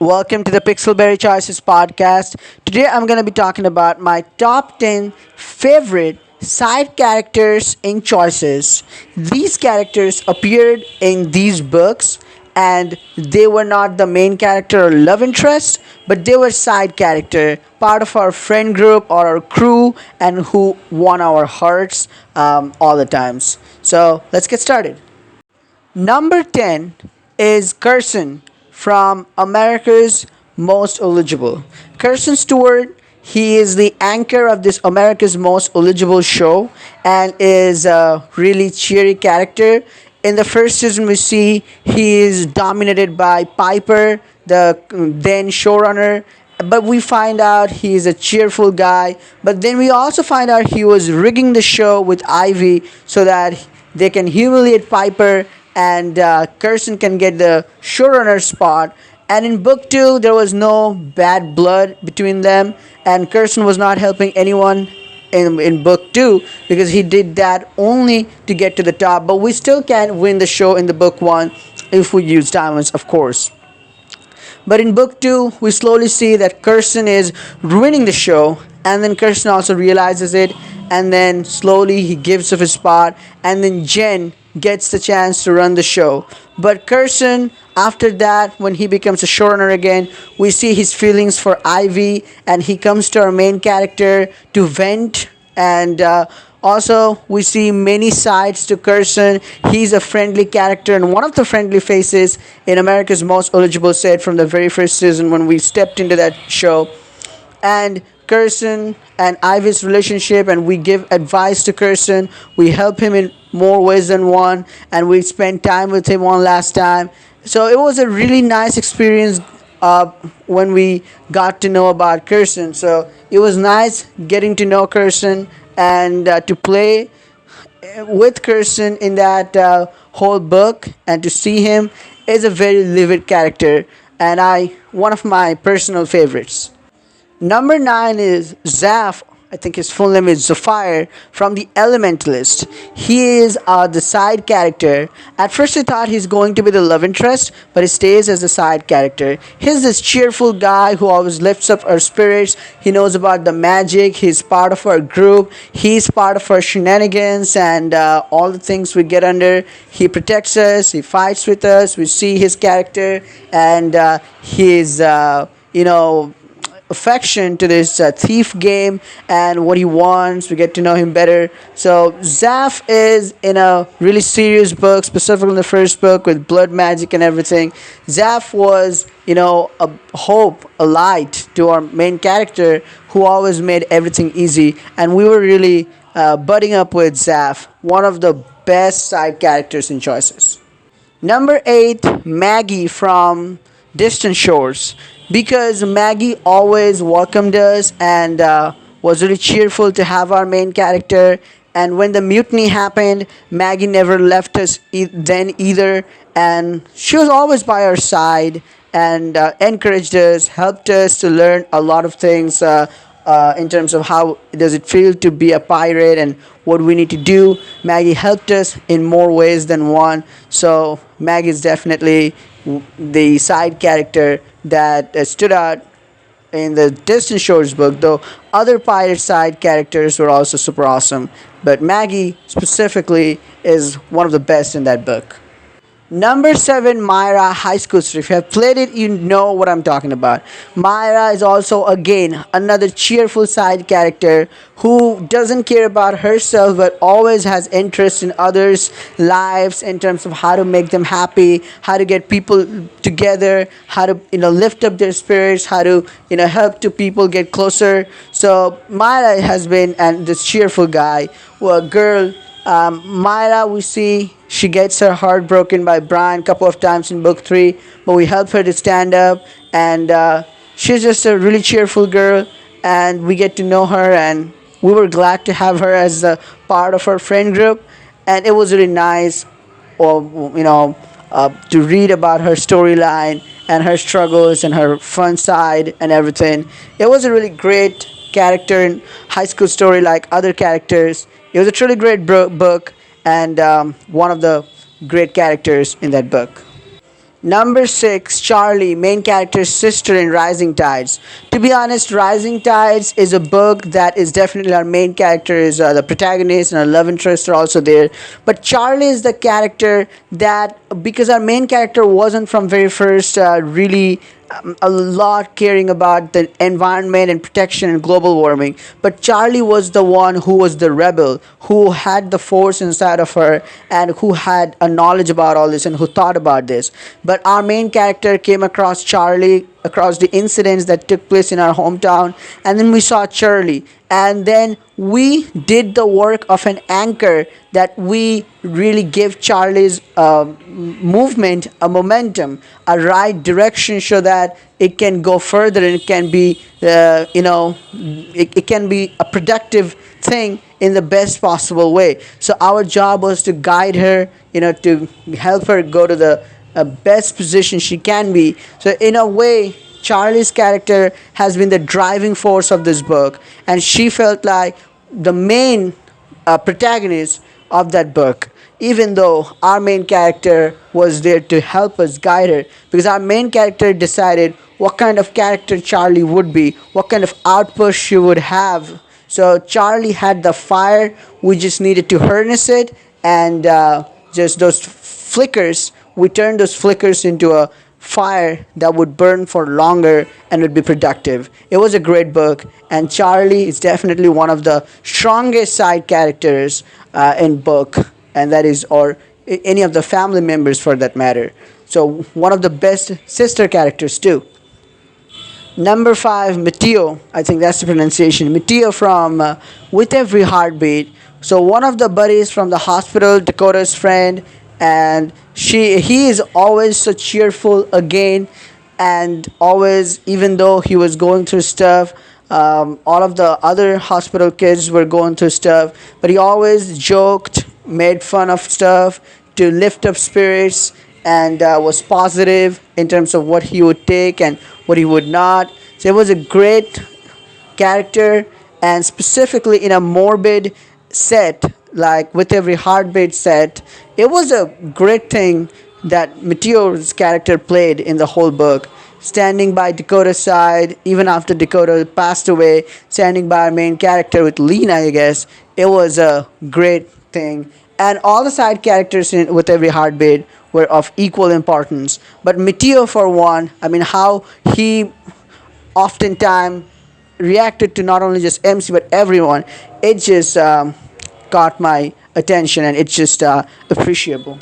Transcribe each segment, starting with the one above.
Welcome to the Pixelberry Choices podcast. Today I'm going to be talking about my top 10 favorite side characters in Choices. These characters appeared in these books and they were not the main character or love interest, but they were side character, part of our friend group or our crew, and who won our hearts all the times. So let's get started. Number 10 is Carson from America's Most Eligible. Carson Stewart, he is the anchor of this America's Most Eligible show and is a really cheery character. In the first season, we see he is dominated by Piper, the then showrunner, but we find out he is a cheerful guy. But then we also find out he was rigging the show with Ivy so that they can humiliate Piper and Carson can get the showrunner spot. And in book two, there was no bad blood between them, and Carson was not helping anyone in book two because he did that only to get to the top. But we still can win the show in the book one if we use diamonds, of course. But in book two, we slowly see that Carson is ruining the show, and then Carson also realizes it, and then slowly he gives up his spot, and then Jen gets the chance to run the show. But Carson, after that, when he becomes a showrunner again, we see his feelings for Ivy, and he comes to our main character to vent. And also, we see many sides to Carson. He's a friendly character, and one of the friendly faces in America's Most Eligible said from the very first season when we stepped into that show. And Carson and Ivy's relationship, and we give advice to Carson. We help him in more ways than one, and we spent time with him one last time. So it was a really nice experience when we got to know about Carson. So it was nice getting to know Carson and to play with Carson in that whole book, and to see him is a very vivid character, and one of my personal favorites. Number 9 is Zaf. I think his full name is Zafire from The Elementalist. He is the side character. At first I thought he's going to be the love interest, but he stays as a side character. He's this cheerful guy who always lifts up our spirits. He knows about the magic. He's part of our group. He's part of our shenanigans and all the things we get under. He protects us. He fights with us. We see his character and his, affection to this thief game and what he wants. We get to know him better. So Zaf is in a really serious book, specifically in the first book with blood magic and everything. Zaf was, a hope, a light to our main character who always made everything easy. And we were really budding up with Zaf, one of the best side characters in Choices. Number 8, Maggie from Distant Shores, because Maggie always welcomed us and was really cheerful to have our main character. And when the mutiny happened, Maggie never left us then either, and she was always by our side and encouraged us, helped us to learn a lot of things in terms of how does it feel to be a pirate and what we need to do. Maggie helped us in more ways than one. So Maggie is definitely the side character that stood out in the Distant Shores book, though other pirate side characters were also super awesome. But Maggie specifically is one of the best in that book. Number 7, Myra, High School Story. If you have played it, you know what I'm talking about. Myra is also, again, another cheerful side character who doesn't care about herself but always has interest in others' lives in terms of how to make them happy, how to get people together, how to lift up their spirits, how to help to people get closer. So Myra has been this cheerful guy, girl. Myra, we see she gets her heart broken by Brian a couple of times in book 3, but we help her to stand up, and she's just a really cheerful girl, and we get to know her, and we were glad to have her as a part of our friend group, and it was really nice, to read about her storyline and her struggles and her fun side and everything. It was a really great character in High School Story, like other characters. It was a truly great book and one of the great characters in that book. Number six, Charlie, main character's sister in Rising Tides. To be honest, Rising Tides is a book that is definitely our main character is the protagonist and our love interest are also there. But Charlie is the character that because our main character wasn't from very first really a lot caring about the environment and protection and global warming. But Charlie was the one who was the rebel, who had the force inside of her and who had a knowledge about all this and who thought about this. But our main character came across Charlie, across the incidents that took place in our hometown, and then we saw Charlie. And then we did the work of an anchor that we really give Charlie's movement a momentum, a right direction so that it can go further and it can be, it can be a productive thing in the best possible way. So our job was to guide her, to help her go to the best position she can be. So in a way, Charlie's character has been the driving force of this book, and she felt like the main protagonist of that book. Even though our main character was there to help us guide her, because our main character decided what kind of character Charlie would be, what kind of output she would have. So Charlie had the fire, we just needed to harness it, and just those flickers, we turned those flickers into a fire that would burn for longer and would be productive. It was a great book, and Charlie is definitely one of the strongest side characters in book, and that is or any of the family members for that matter. So one of the best sister characters too. Number five, Mateo. I think that's the pronunciation. Mateo from With Every Heartbeat. So one of the buddies from the hospital, Dakota's friend, and he is always so cheerful again, and always, even though he was going through stuff, all of the other hospital kids were going through stuff, but he always joked, made fun of stuff to lift up spirits, and was positive in terms of what he would take and what he would not. So it was a great character, and specifically in a morbid set like With Every Heartbeat set, it was a great thing that Meteor's character played in the whole book, standing by Dakota's side even after Dakota passed away, standing by our main character with Lena, I guess. It was a great thing, and all the side characters in With Every Heartbeat were of equal importance, but Meteor for one, I mean how he oftentimes reacted to not only just MC but everyone, it just caught my attention, and it's just appreciable.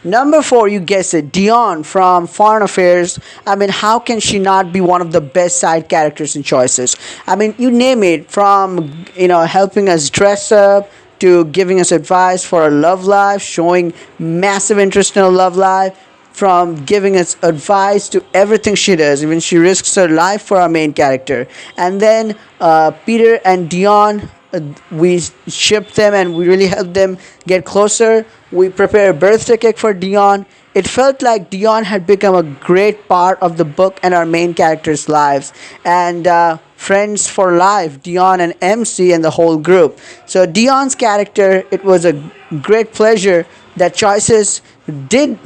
Number four, you guess it, Dionne from Foreign Affairs. I mean, how can she not be one of the best side characters and choices? I mean, you name it, from helping us dress up to giving us advice for our love life, showing massive interest in our love life, from giving us advice to everything she does. Even she risks her life for our main character. And then Peter and Dionne, we ship them and we really help them get closer. We prepare a birthday cake for Dionne. It felt like Dionne had become a great part of the book and our main characters' lives. And friends for life, Dionne and MC and the whole group. So Dionne's character, it was a great pleasure that Choices did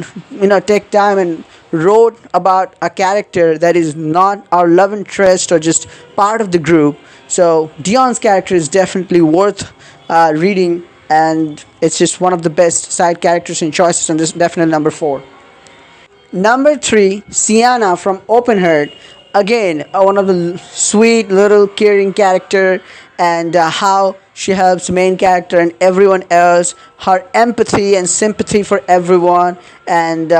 take time and wrote about a character that is not our love interest or just part of the group. So Dionne's character is definitely worth reading, and it's just one of the best side characters and choices, and this is definitely number four. Number three, Sienna from Open Heart. Again, one of the sweet little caring character, and how she helps main character and everyone else. Her empathy and sympathy for everyone, and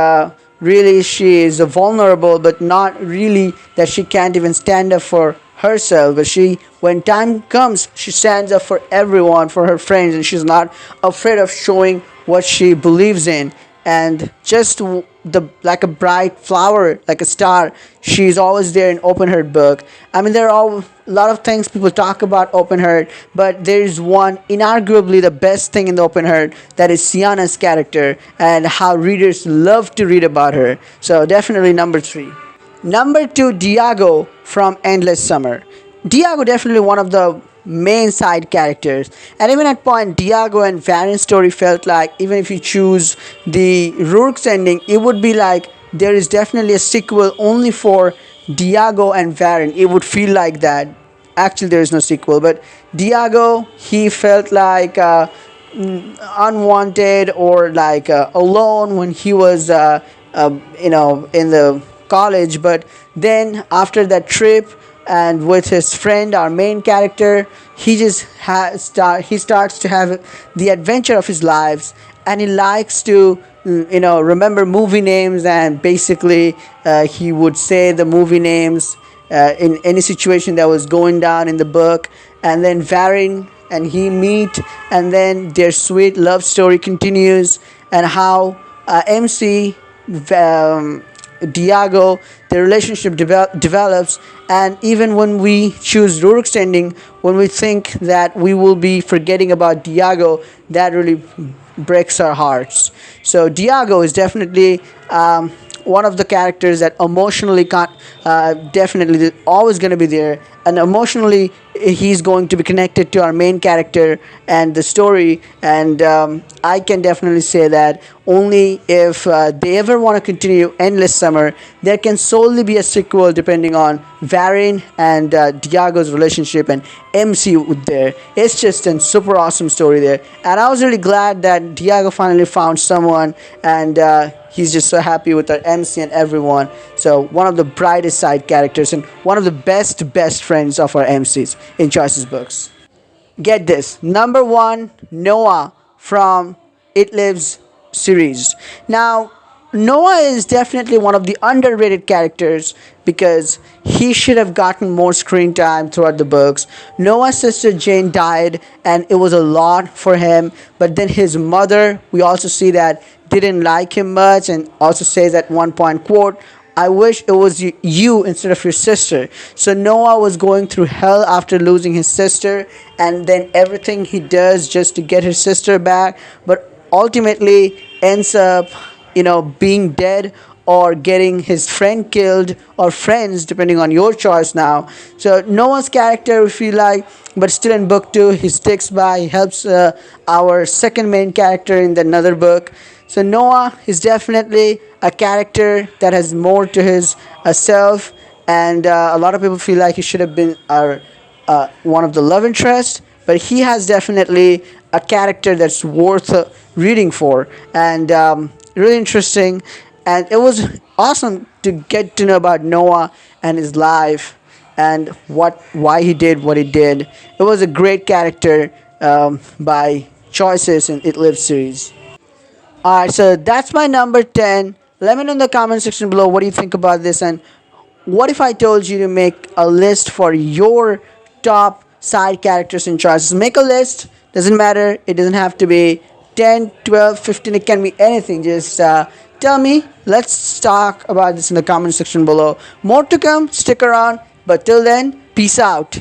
really she is vulnerable, but not really that she can't even stand up for herself. But she, when time comes, she stands up for everyone, for her friends, and she's not afraid of showing what she believes in. And just the like a bright flower, like a star, she's always there in Open Heart book. I mean, there are all, a lot of things people talk about Open Heart, but there's one inarguably the best thing in the Open Heart, that is Sienna's character and how readers love to read about her. So definitely number three. Number two, Diago from Endless Summer. Diago definitely one of the main side characters, and even at point Diago and Variant's story felt like, even if you choose the Rourke's ending, it would be like there is definitely a sequel only for Diago and Varen. It would feel like that. Actually, there is no sequel, but Diago, he felt like unwanted or like alone when he was in the college. But then after that trip and with his friend, our main character, he starts to have the adventure of his lives, and he likes to remember movie names, and basically he would say the movie names in any situation that was going down in the book. And then Varin and he meet, and then their sweet love story continues, and how MC, Diago, the relationship develops. And even when we choose Rurik's ending, when we think that we will be forgetting about Diago, that really breaks our hearts. So Diago is definitely one of the characters that emotionally can't definitely always going to be there, and emotionally he's going to be connected to our main character and the story. And I can definitely say that only if they ever want to continue Endless Summer, there can solely be a sequel depending on Varin and Diago's relationship and MC with there. It's just a super awesome story there, and I was really glad that Diago finally found someone, and he's just so happy with our MC and everyone. So one of the brightest side characters and one of the best friends of our MCs in Choices books. Get this, number one, Noah from It Lives series. Now, Noah is definitely one of the underrated characters because he should have gotten more screen time throughout the books. Noah's sister Jane died, and it was a lot for him. But then his mother, we also see that, didn't like him much, and also says at one point, quote, "I wish it was you instead of your sister." So Noah was going through hell after losing his sister, and then everything he does just to get his sister back, but ultimately ends up, being dead or getting his friend killed, or friends, depending on your choice now. So Noah's character, we feel like, but still in book two, he sticks by, he helps our second main character in another book. So Noah is definitely a character that has more to his self, and a lot of people feel like he should have been our one of the love interest, but he has definitely a character that's worth reading for, and really interesting. And it was awesome to get to know about Noah and his life and why he did what he did. It was a great character by Choices in It Lives series. Alright, so that's my number 10. Let me know in the comment section below what do you think about this, and what if I told you to make a list for your top side characters in Choices. Make a list, doesn't matter, it doesn't have to be 10, 12, 15, it can be anything. Just tell me, let's talk about this in the comment section below. More to come, stick around, but till then, peace out.